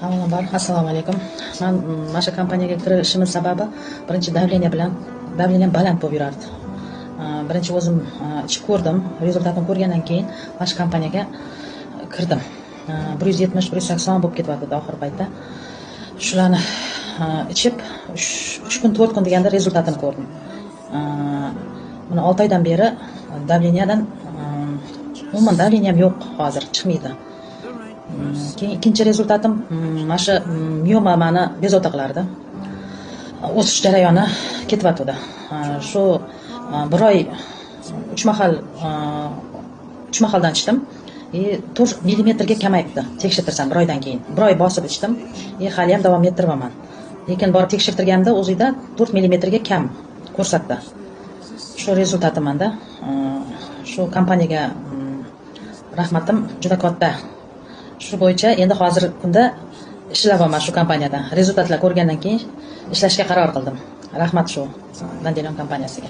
Avvalambor assalomu alaykum. Men mana shu kompaniyaga kirishimiz sababi birinchi davleniyam baland bo'lib yurardi. Birinchi o'zim ichib ko'rdim, rezultatini ko'rgandan keyin mana shu kompaniyaga kirdim. 170-180 bo'lib ketyapti oxir paytda. Shularni ichib 3 kun 4 kun deganda rezultatini ko'rdim. Mana 6 oydan beri davleniyadan umuman davleniyam yo'q, hozir chiqmaydi. Keyin ikkinchi rezultatim mana shu miyoma meni bezovta qilardi. O'sish jarayoni ketyapti. Shu bir oy 3 mahaldan ichdim. 4 millimetrga kamayibdi. Tekshirtirsam bir oydan keyin. Bir oy bosib ichdim. Hali ham davom ettiraman. Lekin borib tekshirtirganda o'zida 4 millimetrga kam ko'rsatdi. Shu rezultatim menda. Shu kompaniyaga rahmatim juda katta. Shu bo'yicha endi hozir kunda ishlamayman shu kompaniyada. Rezultatlar ko'rgandan keyin ishlashga qaror qildim. Rahmat shu Dandelion kompaniyasiga.